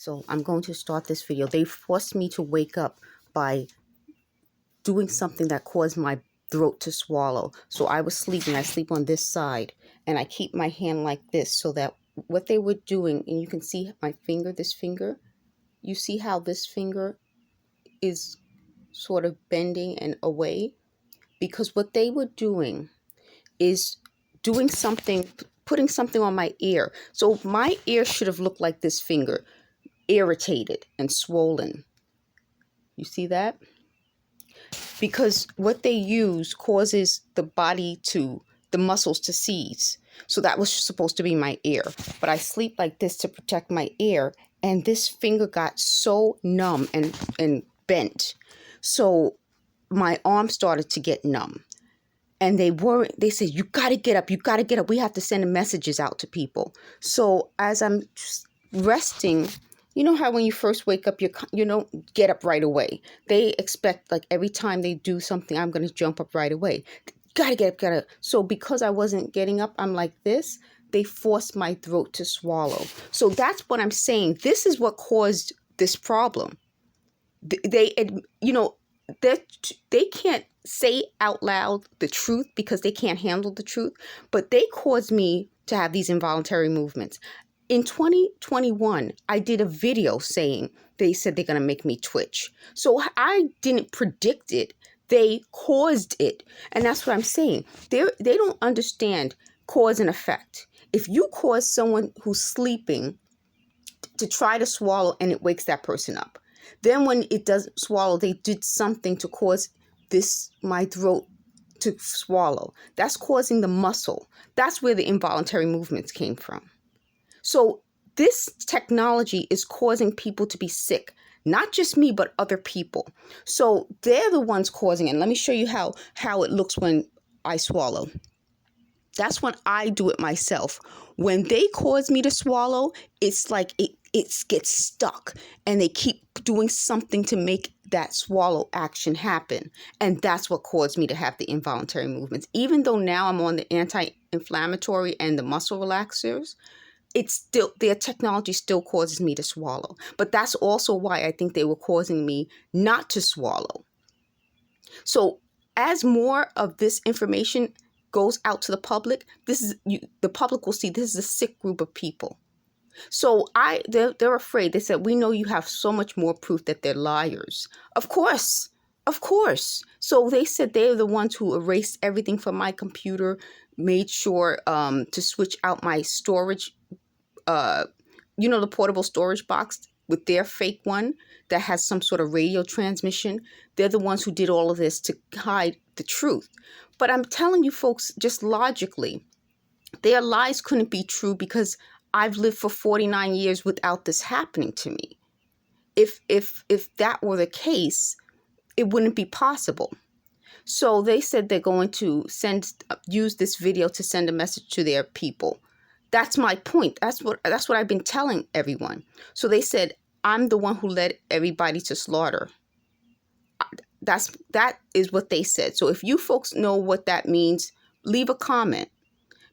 So I'm going to start this video. They forced me to wake up by doing something that caused my throat to swallow. So I was sleeping. I sleep on this side and I keep my hand like this so that what they were doing, and you can see my finger, this finger, you see how this finger is sort of bending and away? Because what they were doing is doing something, putting something on my ear. So my ear should have looked like this finger, irritated and swollen. You see that? Because what they use causes the body to, the muscles to seize. So that was supposed to be my ear. But I sleep like this to protect my ear. And this finger got so numb and bent. So my arm started to get numb. And they said, you got to get up. You got to get up. We have to send messages out to people. So as I'm resting, you know how when you first wake up, you don't get up right away. They expect like every time they do something, I'm going to jump up right away. Gotta get up, gotta. So because I wasn't getting up, I'm like this. They forced my throat to swallow. So that's what I'm saying. This is what caused this problem. They can't say out loud the truth because they can't handle the truth, but they caused me to have these involuntary movements. In 2021, I did a video saying they said they're going to make me twitch. So I didn't predict it. They caused it. And that's what I'm saying. They don't understand cause and effect. If you cause someone who's sleeping to try to swallow and it wakes that person up, then when it doesn't swallow, they did something to cause my throat to swallow. That's causing the muscle. That's where the involuntary movements came from. So this technology is causing people to be sick, not just me, but other people. So they're the ones causing it. And let me show you how it looks when I swallow. That's when I do it myself. When they cause me to swallow, it's like it gets stuck and they keep doing something to make that swallow action happen. And that's what caused me to have the involuntary movements. Even though now I'm on the anti-inflammatory and the muscle relaxers, it's still, their technology still causes me to swallow. But that's also why I think they were causing me not to swallow. So as more of this information goes out to the public, the public will see this is a sick group of people. So they're afraid. They said, we know you have so much more proof that they're liars. Of course. So they said they're the ones who erased everything from my computer, made sure to switch out my storage, the portable storage box with their fake one that has some sort of radio transmission. They're the ones who did all of this to hide the truth. But I'm telling you folks, just logically, their lies couldn't be true because I've lived for 49 years without this happening to me. If that were the case, it wouldn't be possible. So they said they're going to use this video to send a message to their people. That's my point. That's what I've been telling everyone. So they said, I'm the one who led everybody to slaughter. That is what they said. So if you folks know what that means, leave a comment.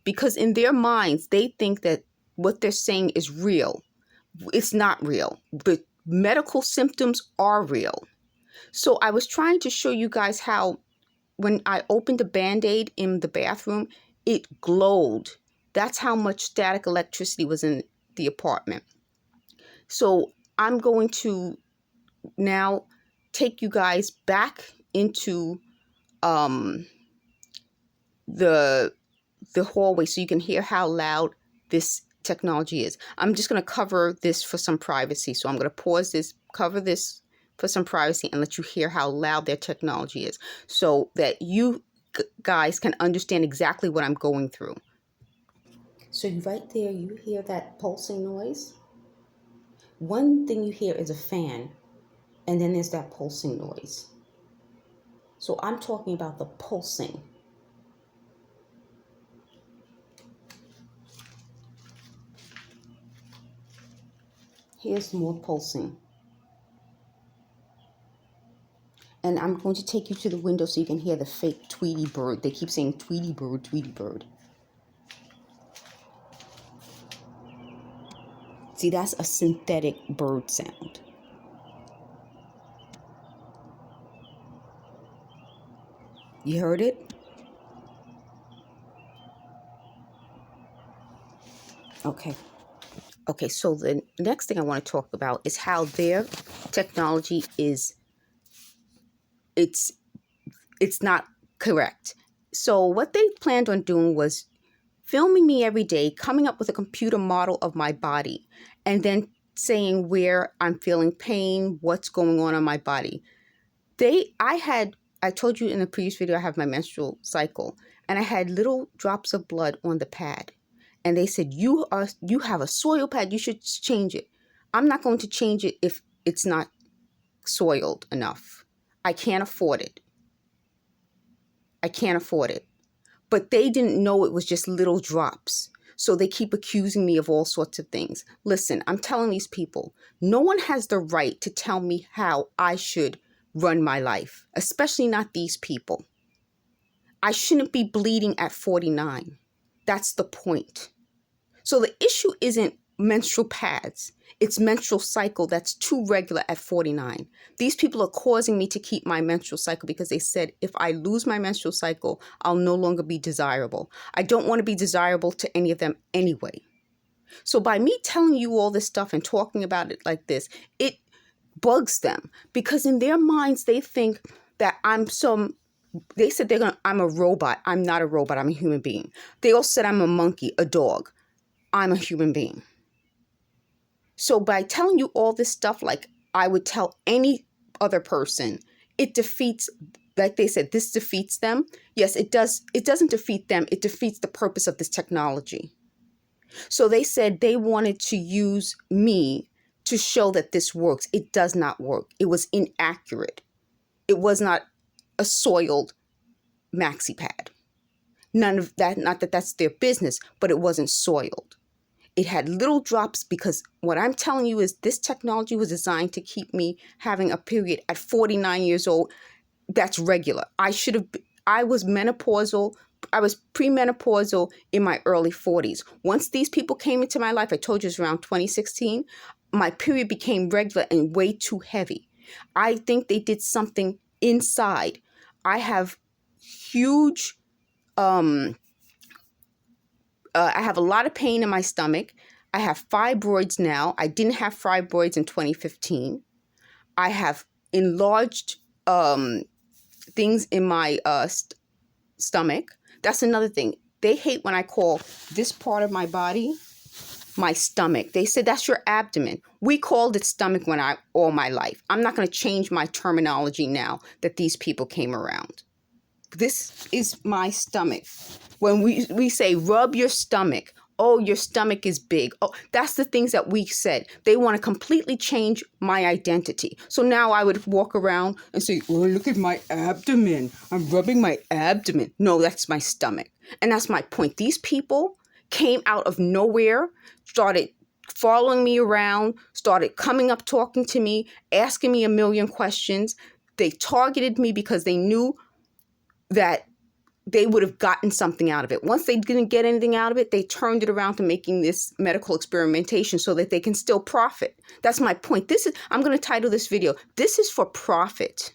Because in their minds, they think that what they're saying is real. It's not real. The medical symptoms are real. So I was trying to show you guys how when I opened the Band-Aid in the bathroom, it glowed. That's how much static electricity was in the apartment. So I'm going to now take you guys back into the hallway so you can hear how loud this technology is. I'm just going to cover this for some privacy. So I'm going to pause this, cover this for some privacy, and let you hear how loud their technology is so that you guys can understand exactly what I'm going through. So right there, you hear that pulsing noise? One thing you hear is a fan, and then there's that pulsing noise. So I'm talking about the pulsing. Here's more pulsing. And I'm going to take you to the window so you can hear the fake Tweety bird. They keep saying Tweety bird, Tweety bird. See, that's a synthetic bird sound. You heard it? Okay. Okay, so the next thing I want to talk about is how their technology is, it's not correct. So what they planned on doing was filming me every day, coming up with a computer model of my body, and then saying where I'm feeling pain, what's going on my body. I told you in the previous video, I have my menstrual cycle, and I had little drops of blood on the pad. And they said, you have a soil pad, you should change it. I'm not going to change it if it's not soiled enough. I can't afford it. I can't afford it. But they didn't know it was just little drops. So they keep accusing me of all sorts of things. Listen, I'm telling these people, no one has the right to tell me how I should run my life, especially not these people. I shouldn't be bleeding at 49. That's the point. So the issue isn't menstrual pads. It's menstrual cycle that's too regular at 49. These people are causing me to keep my menstrual cycle because they said if I lose my menstrual cycle, I'll no longer be desirable. I don't want to be desirable to any of them anyway. So by me telling you all this stuff and talking about it like this, it bugs them because in their minds, they think that they said I'm a robot. I'm not a robot. I'm a human being. They all said I'm a monkey, a dog. I'm a human being. So by telling you all this stuff like I would tell any other person, it defeats, like they said, this defeats them. Yes, it does. It doesn't defeat them. It defeats the purpose of this technology. So they said they wanted to use me to show that this works. It does not work. It was inaccurate. It was not a soiled maxi pad. None of that, not that that's their business, but it wasn't soiled. It had little drops because what I'm telling you is this technology was designed to keep me having a period at 49 years old. That's regular. I was menopausal. I was premenopausal in my early 40s. Once these people came into my life, I told you it was around 2016, my period became regular and way too heavy. I think they did something inside. I have huge, I have a lot of pain in my stomach. I have fibroids now. I didn't have fibroids in 2015. I have enlarged things in my stomach. That's another thing. They hate when I call this part of my body my stomach. They said that's your abdomen. We called it stomach all my life. I'm not going to change my terminology now that these people came around. This is my stomach. When we say rub your stomach, oh, your stomach is big. Oh, that's the things that we said. They want to completely change my identity. So now I would walk around and say, oh, look at my abdomen. I'm rubbing my abdomen. No, that's my stomach. And that's my point. These people came out of nowhere, started following me around, started coming up talking to me, asking me a million questions. They targeted me because they knew that they would have gotten something out of it. Once they didn't get anything out of it, they turned it around to making this medical experimentation so that they can still profit. That's my point. I'm going to title this video, This is for Profit.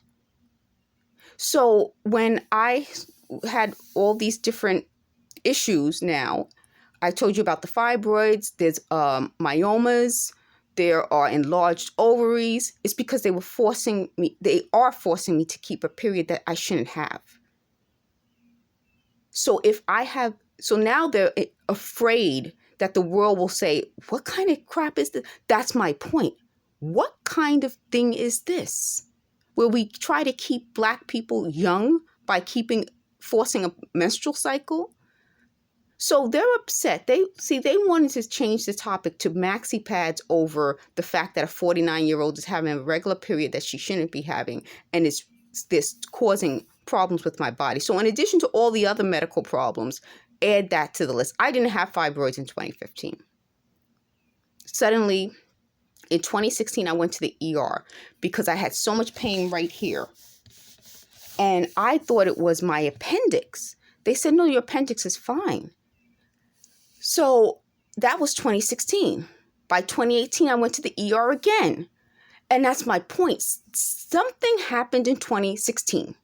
So when I had all these different issues now, I told you about the fibroids, there's myomas, there are enlarged ovaries. It's because they are forcing me to keep a period that I shouldn't have. So now they're afraid that the world will say, what kind of crap is this? That's my point. What kind of thing is this? Where we try to keep Black people young by forcing a menstrual cycle? So they're upset. They wanted to change the topic to maxi pads over the fact that a 49-year-old is having a regular period that she shouldn't be having, and it's this causing problems with my body. So in addition to all the other medical problems, add that to the list. I didn't have fibroids in 2015. Suddenly, in 2016, I went to the ER because I had so much pain right here. And I thought it was my appendix. They said, no, your appendix is fine. So that was 2016. By 2018, I went to the ER again. And that's my point. Something happened in 2016.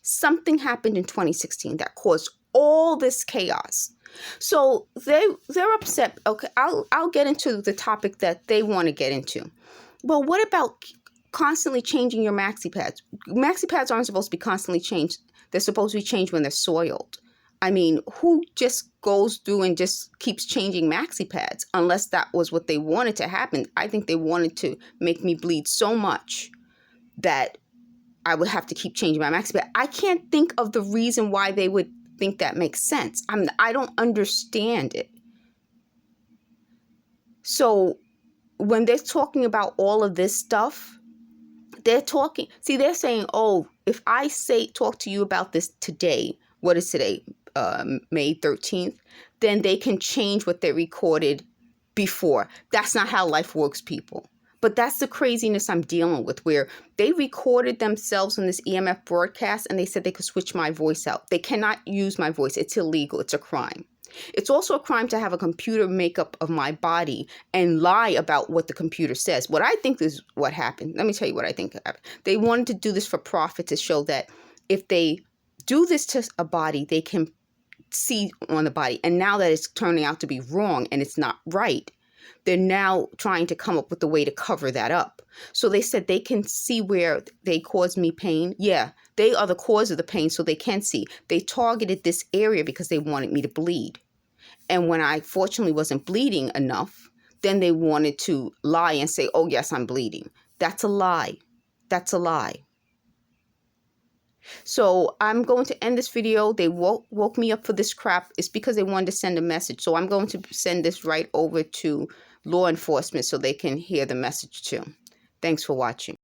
Something happened in 2016 that caused all this chaos. So they're upset. Okay, I'll get into the topic that they want to get into. Well, what about constantly changing your maxi pads? Maxi pads aren't supposed to be constantly changed. They're supposed to be changed when they're soiled. I mean, who just goes through and just keeps changing maxi pads unless that was what they wanted to happen? I think they wanted to make me bleed so much that I would have to keep changing my maxi pad. I can't think of the reason why they would think that makes sense. I don't understand it. So when they're talking about all of this stuff, they're saying, oh, if I talk to you about this today, what is today? May 13th, then they can change what they recorded before. That's not how life works, people. But that's the craziness I'm dealing with, where they recorded themselves on this EMF broadcast and they said they could switch my voice out. They cannot use my voice. It's illegal. It's a crime. It's also a crime to have a computer makeup of my body and lie about what the computer says. What I think is what happened. Let me tell you what I think happened. They wanted to do this for profit, to show that if they do this to a body, they can see on the body. And now that it's turning out to be wrong and it's not right, they're now trying to come up with a way to cover that up. So they said they can see where they caused me pain. Yeah, they are the cause of the pain, so they can see. They targeted this area because they wanted me to bleed. And when I fortunately wasn't bleeding enough, then they wanted to lie and say, oh, yes, I'm bleeding. That's a lie. That's a lie. So I'm going to end this video. They woke me up for this crap. It's because they wanted to send a message. So I'm going to send this right over to law enforcement so they can hear the message too. Thanks for watching.